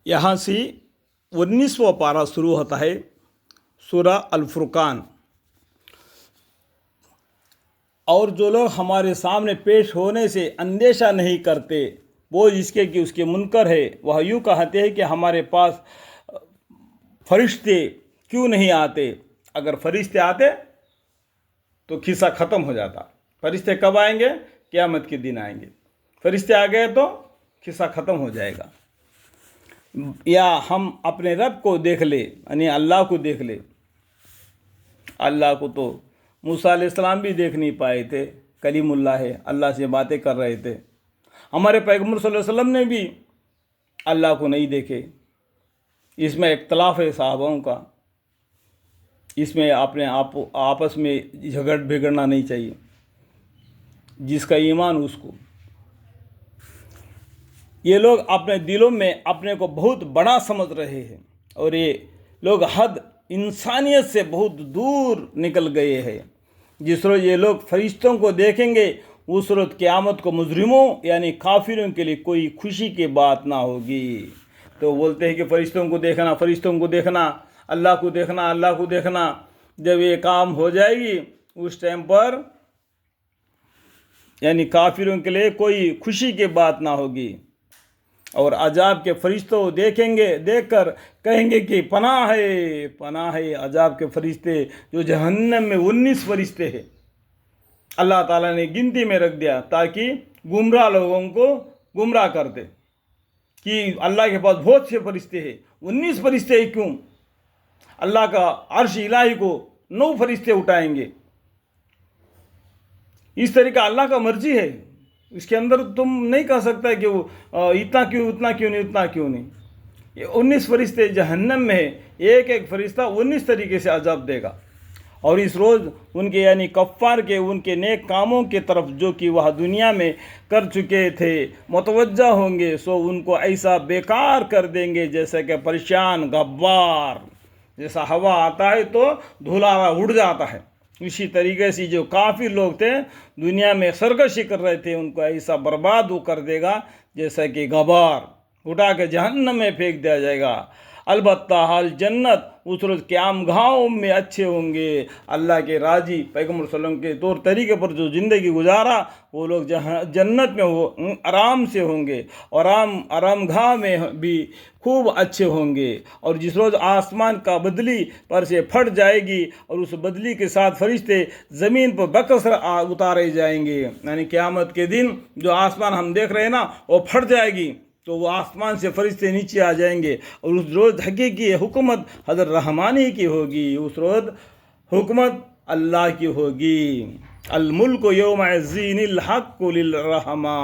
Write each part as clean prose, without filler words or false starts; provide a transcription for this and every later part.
यहाँ से 19वां पारा शुरू होता है, सूरा अल फुरकान। और जो लोग हमारे सामने पेश होने से अंदेशा नहीं करते, वो जिसके कि उसके मुनकर है, वह यूँ कहते हैं कि हमारे पास फरिश्ते क्यों नहीं आते। अगर फरिश्ते आते तो किस्सा ख़त्म हो जाता। फरिश्ते कब आएंगे? क़यामत के दिन आएंगे। फरिश्ते आ गए तो किस्सा ख़त्म हो जाएगा। या हम अपने रब को देख ले, यानी अल्लाह को देख ले। अल्लाह को तो मूसा अलैहिस्सलाम भी देख नहीं पाए थे, कलीमुल्लाह है, अल्लाह से बातें कर रहे थे। हमारे पैगम्बर सल्लल्लाहु अलैहि वसल्लम ने भी अल्लाह को नहीं देखे। इसमें इख्तलाफ है साहबाओं का, इसमें अपने आपस में झगड़ बिगड़ना नहीं चाहिए। जिसका ईमान उसको। ये लोग अपने दिलों में अपने को बहुत बड़ा समझ रहे हैं और ये लोग हद इंसानियत से बहुत दूर निकल गए हैं। जिस रोज़ ये लोग फरिश्तों को देखेंगे, उस रोज़ क़यामत को मुजरिमों यानी काफिरों के लिए कोई खुशी की बात ना होगी। तो बोलते हैं कि फरिश्तों को देखना, फरिश्तों को देखना, अल्लाह को देखना, अल्लाह को देखना। जब ये काम हो जाएगी उस टाइम पर यानी काफिरों के लिए कोई खुशी की बात ना होगी। और अजाब के फरिश्तों देखेंगे, देखकर कहेंगे कि पनाह है, पनाह है। अजाब के फरिश्ते जो जहन्नम में 19 फरिश्ते हैं, अल्लाह ताला ने गिनती में रख दिया ताकि गुमराह लोगों को गुमराह कर दे कि अल्लाह के पास बहुत से फरिश्ते हैं। 19 फरिश्ते ही क्यों? अल्लाह का अर्श इलाही को 9 फरिश्ते उठाएंगे। इस तरीका अल्लाह का मर्जी है। इसके अंदर तुम नहीं कह सकता कि वो इतना क्यों, उतना क्यों नहीं, उतना क्यों नहीं। ये 19 फरिश्ते जहन्नम में है, एक एक फरिश्ता 19 तरीके से अजाब देगा। और इस रोज़ उनके यानी कफ़ार के उनके नेक कामों के तरफ जो कि वह दुनिया में कर चुके थे मुतवज्जा होंगे, सो उनको ऐसा बेकार कर देंगे जैसे कि परेशान गब्बार, जैसा हवा आता है तो धुलारा उड़ जाता है। इसी तरीके से जो काफिर लोग थे दुनिया में सरकशी कर रहे थे, उनको ऐसा बर्बाद वो कर देगा जैसा कि गबार उठा के जहन्नम में फेंक दिया जाएगा। अलबत्ता हाल जन्नत उस रोज़ क़याम गाँव में अच्छे होंगे। अल्लाह के राजी पैगम्बर सल्लल्लाहु अलैहि वसल्लम के तौर तरीके पर जो ज़िंदगी गुजारा, वो लोग जहाँ जन्नत में हो आराम से होंगे और आराम गाह में भी खूब अच्छे होंगे। और जिस रोज़ आसमान का बदली पर से फट जाएगी और उस बदली के साथ फरिश्ते ज़मीन पर बकसर उतारे जाएंगे, यानी क़यामत के दिन जो आसमान हम देख रहे हैं ना, वो फट जाएगी तो वो आसमान से फरिश्ते नीचे आ जाएंगे। और उस रोज़ हकीकी हुकूमत हज़रत रहमानी की होगी। उस रोज़ हुकूमत अल्लाह की होगी। अल मुल्क यौमइज़्ज़िनिल हक़्क़ु लिर्रहमा।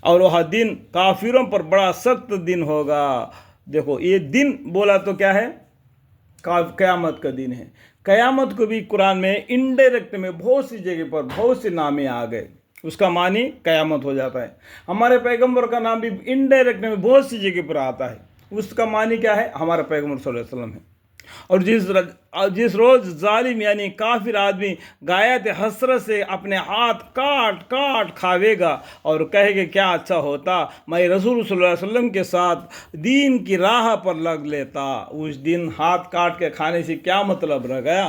और वह दिन काफिरों पर बड़ा सख्त दिन होगा। देखो ये दिन बोला तो क्या है? क़यामत का दिन है। क़यामत को भी कुरान में इनडायरेक्ट में बहुत सी जगह पर बहुत से नामे आ गए, उसका मानी क़यामत हो जाता है। हमारे पैगंबर का नाम भी इनडायरेक्ट में बहुत सी जगह पर आता है, उसका मानी क्या है? हमारा पैगंबर सल्लल्लाहु अलैहि वसल्लम है। और जिस रोज़ जालिम यानी काफिर आदमी गायत हसरत से अपने हाथ काट काट खावेगा और कहेगा क्या अच्छा होता मैं रसूल सल्लल्लाहु अलैहि वसल्लम के साथ दीन की राह पर लग लेता। उस दिन हाथ काट के खाने से क्या मतलब रह गया?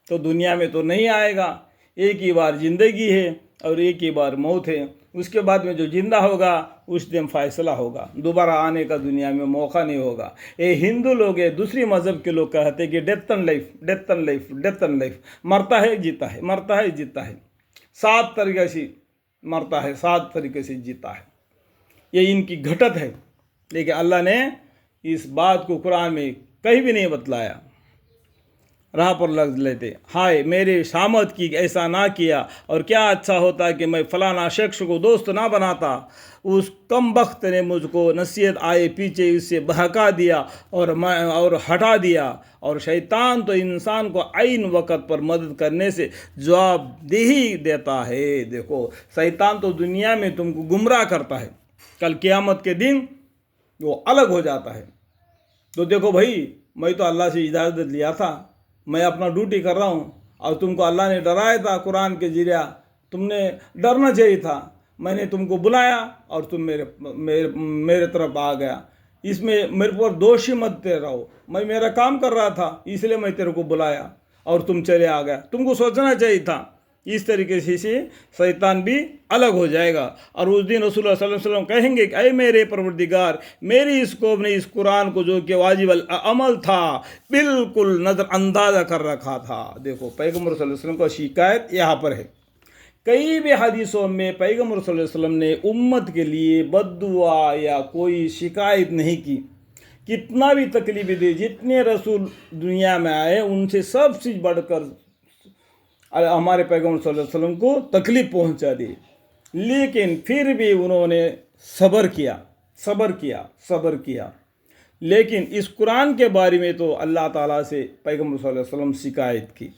तो दुनिया में तो नहीं आएगा। एक ही बार ज़िंदगी है और एक ही बार मौत है। उसके बाद में जो जिंदा होगा उस दिन फैसला होगा, दोबारा आने का दुनिया में मौका नहीं होगा। ये हिंदू लोग है, दूसरी मज़हब के लोग कहते हैं कि death and life, death and life, death and life. मरता है जीता है, मरता है जीता है, 7 तरीके से मरता है, 7 तरीके से जीता है। ये इनकी घटत है। लेकिन अल्लाह ने इस बात को कुरान में कहीं भी नहीं बतलाया। राह पर लग लेते, हाय मेरे शामत की ऐसा ना किया और क्या अच्छा होता कि मैं फलाना शख्स को दोस्त ना बनाता। उस कम बख्त ने मुझको नसीहत आए पीछे इससे बहका दिया और हटा दिया। और शैतान तो इंसान को आइन वक़्त पर मदद करने से जवाबदेही देता है। देखो शैतान तो दुनिया में तुमको गुमराह करता है, कल क़यामत के दिन वो अलग हो जाता है। तो देखो भाई, मैं तो अल्लाह से इजाज़त लिया था, मैं अपना ड्यूटी कर रहा हूँ और तुमको अल्लाह ने डराया था कुरान के ज़रिया, तुमने डरना चाहिए था। मैंने तुमको बुलाया और तुम मेरे तरफ आ गया। इसमें मेरे पर दोषी मत रहो, मैं मेरा काम कर रहा था इसलिए मैं तेरे को बुलाया और तुम चले आ गया, तुमको सोचना चाहिए था। इस तरीके से शैतान भी अलग हो जाएगा। और उस दिन रसूलुल्लाह सल्लल्लाहु अलैहि वसल्लम कहेंगे कि अय मेरे परवरदिगार, मेरी इस कौम ने इस कुरान को जो कि वाजिब अल अमल था बिल्कुल नज़रअंदाज़ कर रखा था। देखो पैगम्बर सल्लल्लाहु अलैहि वसल्लम का शिकायत यहाँ पर है। कई भी हदीसों में पैगम्बर सल्लल्लाहु अलैहि वसल्लम ने उम्मत के लिए बद्दुआ या कोई शिकायत नहीं की। कितना भी तकलीफ दी, जितने रसूल दुनिया में आए उनसे सब चीज़ बढ़कर हमारे पैगम्बर सल्लल्लाहु अलैहि वसल्लम को तकलीफ पहुंचा दी, लेकिन फिर भी उन्होंने सब्र किया। लेकिन इस कुरान के बारे में तो अल्लाह ताला से पैगम्बर सल्लल्लाहु अलैहि वसल्लम शिकायत की।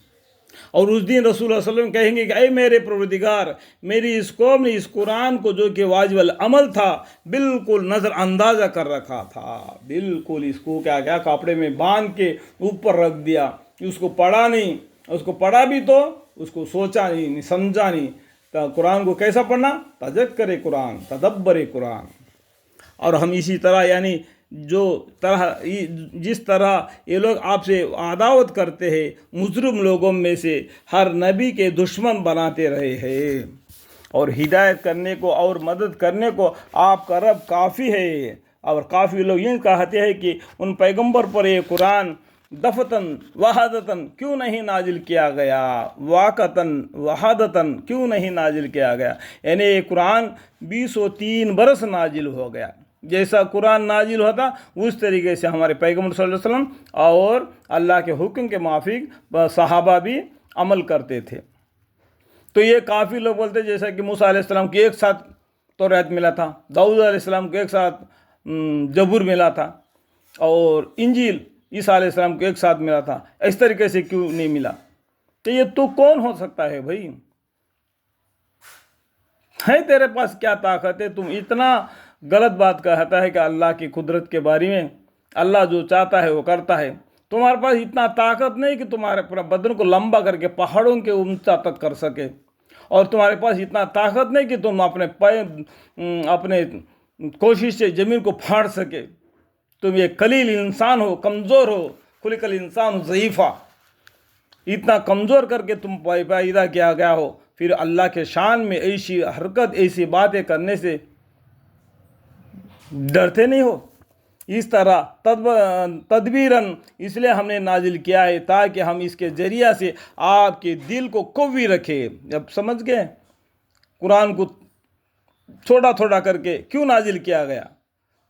और उस दिन रसूलुल्लाह सल्लल्लाहु अलैहि वसल्लम कहेंगे कि अय मेरे परवरदिगार, मेरी इस कौम ने इस कुरान को जो कि वाजिब अल अमल था बिल्कुल नज़रअंदाज़ा कर रखा था। बिल्कुल इसको क्या क्या कपड़े में बांध के ऊपर रख दिया, उसको पढ़ा नहीं, उसको पढ़ा भी तो उसको सोचा नहीं, समझा नहीं। तो कुरान को कैसा पढ़ना? तज़क्कुर कुरान, तदब्बर कुरान। और हम इसी तरह यानी जिस तरह ये लोग आपसे अदावत करते हैं, मुजरिम लोगों में से हर नबी के दुश्मन बनाते रहे हैं, और हिदायत करने को और मदद करने को आपका रब काफ़ी है। और काफ़ी लोग ये कहते हैं कि उन पैगंबर पर ये कुरान दफतन वहादतन क्यों नहीं नाजिल किया गया, वाकतन वहादतन क्यों नहीं नाजिल किया गया। यानी ये कुरान 203 बरस नाजिल हो गया। जैसा कुरान नाजिल होता उस तरीके से हमारे पैगम्बर सल्लल्लाहु अलैहि वसल्लम और अल्लाह के हुक्म के माफिक सहाबा भी अमल करते थे। तो ये काफ़ी लोग बोलते जैसा कि मूसा अलैहिस्सलाम को एक साथ तौरात मिला था, दाऊद अलैहिस्सलाम को एक साथ जबूर मिला था, और इंजील ईसा अलैहिस्सलाम को एक साथ मिला था। इस तरीके से क्यों नहीं मिला? तो ये तो कौन हो सकता है भाई? है तेरे पास क्या ताकत है? तुम इतना गलत बात कहता है कि अल्लाह की कुदरत के बारे में, अल्लाह जो चाहता है वो करता है। तुम्हारे पास इतना ताकत नहीं कि तुम्हारे पूरा बदन को लंबा करके पहाड़ों के ऊंचा तक कर सके, और तुम्हारे पास इतना ताकत नहीं कि तुम अपने कोशिश से ज़मीन को फाड़ सके। तुम ये कलील इंसान हो, कमज़ोर हो, खुलिकल इंसान हो ज़ईफ़ा। इतना कमज़ोर करके तुम पैदा किया गया हो, फिर अल्लाह के शान में ऐसी हरकत, ऐसी बातें करने से डरते नहीं हो? इस तरह तदबीरन इसलिए हमने नाजिल किया है ताकि हम इसके ज़रिया से आपके दिल को कवी रखें। अब समझ गए कुरान को थोड़ा थोड़ा करके क्यों नाजिल किया गया?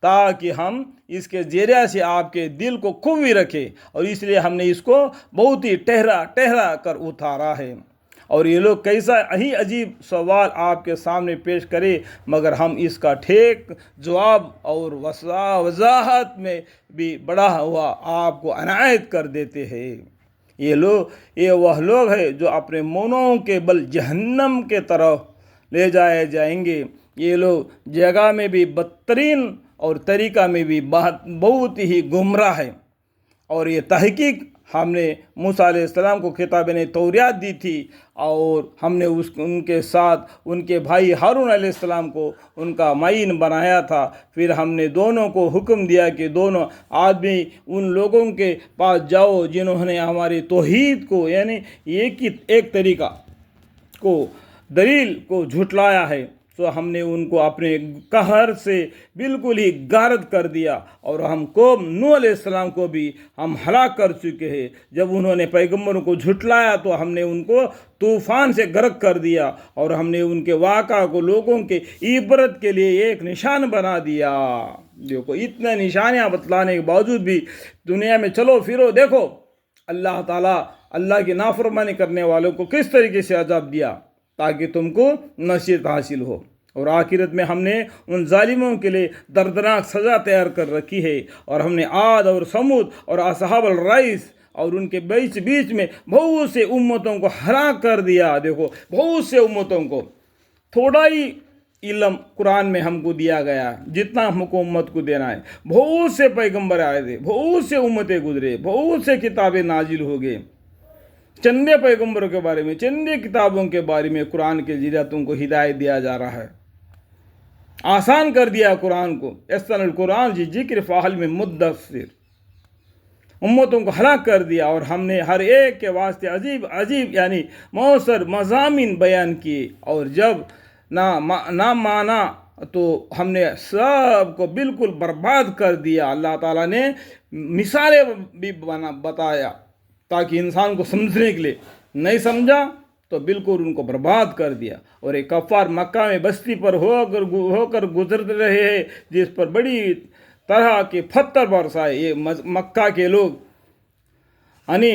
ताकि हम इसके ज़रिया से आपके दिल को कवी रखें, और इसलिए हमने इसको बहुत ही ठहरा कर उतारा है। और ये लोग कैसा ही अजीब सवाल आपके सामने पेश करें, मगर हम इसका ठीक जवाब और वजाहत में भी बढ़ा हुआ आपको अनायत कर देते हैं। ये वह लोग हैं जो अपने मनों के बल जहन्नम के तरफ ले जाए जाएंगे। ये लोग जगह में भी बदतरीन और तरीक़ा में भी बहुत ही गुमराह है। और ये तहकीक हमने मूसा अलैहिस्सलाम को किताब-ए तौरात दी थी, और हमने उनके साथ उनके भाई हारून अलैहिस्सलाम को उनका माइन बनाया था। फिर हमने दोनों को हुक्म दिया कि दोनों आदमी उन लोगों के पास जाओ जिन्होंने हमारी तौहीद को यानी एक तरीक़ा को दलील को झुटलाया है। तो हमने उनको अपने कहर से बिल्कुल ही गारद कर दिया, और हम कौम नूह अलैहिस्सलाम को भी हम हलाक कर चुके हैं। जब उन्होंने पैगम्बरों को झुटलाया तो हमने उनको तूफ़ान से गर्क कर दिया, और हमने उनके वाक़ा को लोगों के इबरत के लिए एक निशान बना दिया। देखो इतने निशानियाँ बतलाने के बावजूद भी दुनिया में चलो फिरो देखो अल्लाह ताला अल्लाह की नाफरमानी करने वालों को किस तरीके से अज़ाब दिया ताकि तुमको नसीहत हासिल हो। और आखिरत में हमने उन जालिमों के लिए दर्दनाक सज़ा तैयार कर रखी है। और हमने आद और समूद और असहाबुल रईस और उनके बीच में बहुत से उम्मतों को हलाक कर दिया। देखो बहुत से उम्मतों को, थोड़ा ही इल्म कुरान में हमको दिया गया जितना हमको उम्मत को देना है। बहुत से पैगंबर आए थे, बहुत से उम्मतें गुजरे, बहुत से किताबें नाजिल हो गए। चंदे पैगंबरों के बारे में, चंदे किताबों के बारे में कुरान के ज़रिए तुमको हिदायत दिया जा रहा है। آسان کر دیا قرآن کو. یسر القرآن جی ذکر فاحل میں مدثر، امتوں کو ہلاک کر دیا، اور ہم نے ہر ایک کے واسطے عجیب عجیب یعنی مؤثر مضامین بیان کیے، اور جب نہ مانا تو ہم نے سب کو بالکل برباد کر دیا. اللہ تعالیٰ نے مثالیں بھی بتایا تاکہ انسان کو سمجھنے کے لیے، نہیں سمجھا تو بالکل ان کو برباد کر دیا. اور ایک کفار مکہ میں بستی پر ہو کر گزرتے رہے ہیں، جس پر بڑی طرح کے پتھر برسائے. یہ مکہ کے لوگ یعنی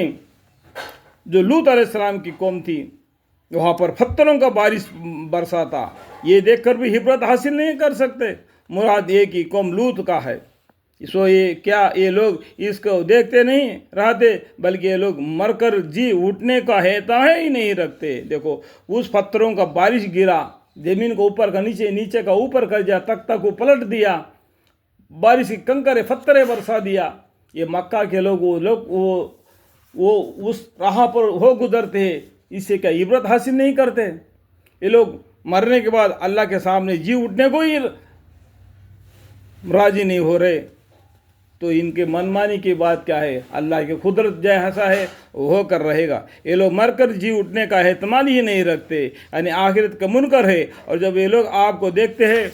جو لوط علیہ السلام کی قوم تھی، وہاں پر پتھروں کا بارش برسا تھا. یہ دیکھ کر بھی عبرت حاصل نہیں کر سکتے. مراد یہ کہ قوم لوط کا ہے. سو یہ لوگ اس کو دیکھتے نہیں رہتے، بلکہ یہ لوگ مر کر جی اٹھنے کا ہے ہی نہیں رکھتے. دیکھو اس پتھروں کا بارش گرا، زمین کو اوپر کا نیچے، نیچے کا اوپر کر دیا، تختہ کو پلٹ دیا، بارش کی کنکرے پتھریں برسا دیا. یہ مکہ کے لوگ وہ اس راہ پر ہو گزرتے ہیں، اس سے کیا عبرت حاصل نہیں کرتے؟ یہ لوگ مرنے کے بعد اللہ کے سامنے جی اٹھنے کو ہی راضی نہیں ہو رہے. تو ان کے منمانی کی بات کیا ہے؟ اللہ کی قدرت جیسا ہے وہ ہو کر رہے گا. یہ لوگ مر کر جی اٹھنے کا احتمال ہی نہیں رکھتے، یعنی آخرت کا منکر ہے. اور جب یہ لوگ آپ کو دیکھتے ہیں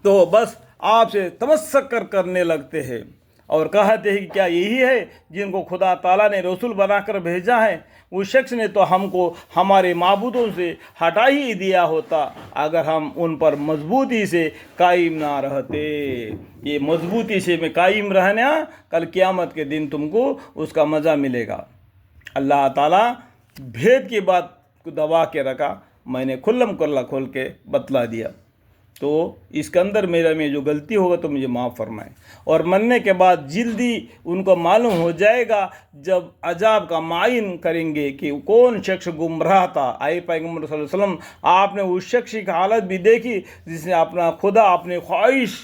تو بس آپ سے تمسک کرنے لگتے ہیں، اور کہتے ہیں کہ کیا یہی ہے جن کو خدا تعالیٰ نے رسول بنا کر بھیجا ہے؟ اس شخص نے تو ہم کو ہمارے معبودوں سے ہٹا ہی دیا ہوتا اگر ہم ان پر مضبوطی سے قائم نہ رہتے. یہ مضبوطی سے میں قائم رہنا، کل قیامت کے دن تم کو اس کا مزہ ملے گا. اللہ تعالیٰ بھید کی بات کو دبا کے رکھا، میں نے کھلم کھلا کھول کے بتلا دیا. تو اس کے اندر میں جو غلطی ہوگا تو مجھے معاف فرمائیں. اور مرنے کے بعد جلدی ان کو معلوم ہو جائے گا جب عذاب کا معین کریں گے کہ کون شخص گمراہ تھا. آئے پیغمبر صلی اللہ علیہ وسلم، آپ نے اس شخص کی حالت بھی دیکھی جس نے اپنا خدا اپنی خواہش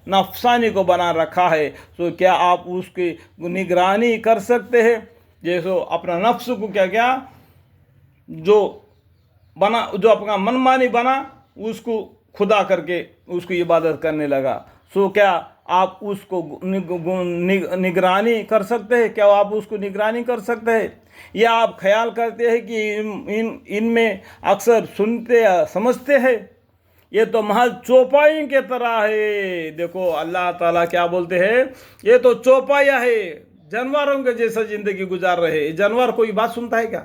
نفسانی کو بنا رکھا ہے. تو کیا آپ اس کی نگرانی کر سکتے ہیں؟ جیسے اپنا نفس کو کیا جو اپنا منمانی بنا، اس کو خدا کر کے اس کو عبادت کرنے لگا. سو کیا آپ اس کو نگرانی کر سکتے ہیں؟ کیا آپ اس کو نگرانی کر سکتے ہیں؟ یا آپ خیال کرتے ہیں کہ ان میں اکثر سنتے یا سمجھتے ہیں؟ یہ تو محض چوپائی کے طرح ہے. دیکھو اللہ تعالیٰ کیا بولتے ہیں، یہ تو چوپایا ہے، جانوروں کے جیسا زندگی گزار رہے. جانور کوئی بات سنتا ہے کیا؟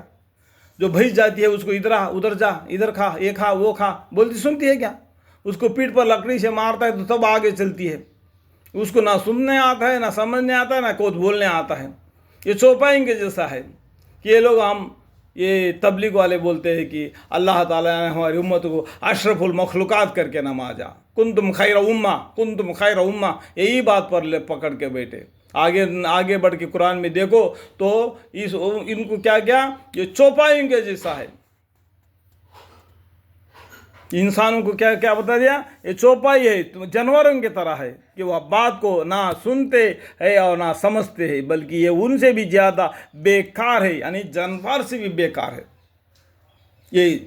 جو بھیج جاتی ہے اس کو ادھر جا، ادھر کھا، یہ کھا، وہ کھا بولتی سنتی ہے کیا؟ اس کو پیٹھ پر لکڑی سے مارتا ہے تو تب آگے چلتی ہے. اس کو نہ سننے آتا ہے، نہ سمجھنے آتا ہے، نہ کچھ بولنے آتا ہے. یہ چوپائیں کے جیسا ہے کہ یہ لوگ یہ تبلیغ والے بولتے ہیں کہ اللہ تعالیٰ نے ہماری امت کو اشرف المخلوقات کر کے نمازا، کنتم خیر امہ، کنتم خیر امہ. یہی بات پر پکڑ کے بیٹھے. آگے بڑھ کے قرآن میں دیکھو تو ان کو کیا یہ چوپائیں کے جیسا ہے. انسانوں کو کیا بتا دیا؟ یہ چوپائی ہے، جانوروں کی طرح ہے کہ وہ بات کو نہ سنتے ہیں اور نہ سمجھتے ہیں، بلکہ یہ ان سے بھی زیادہ بیکار ہے، یعنی جانور سے بھی بیکار ہے. یہ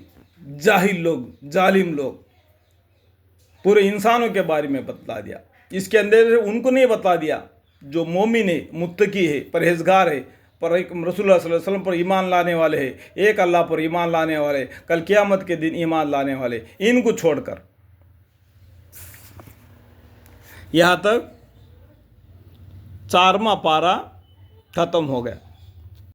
جاہل لوگ، ظالم لوگ پورے انسانوں کے بارے میں بتلا دیا. اس کے اندر ان کو نہیں بتلا دیا جو مومن ہے، متقی ہے، پرہیزگار ہے، پر ایک رسول اللہ صلی اللہ علیہ وسلم پر ایمان لانے والے ہیں، ایک اللہ پر ایمان لانے والے، کل قیامت کے دن ایمان لانے والے. ان کو چھوڑ کر یہاں تک 4واں پارہ ختم ہو گیا.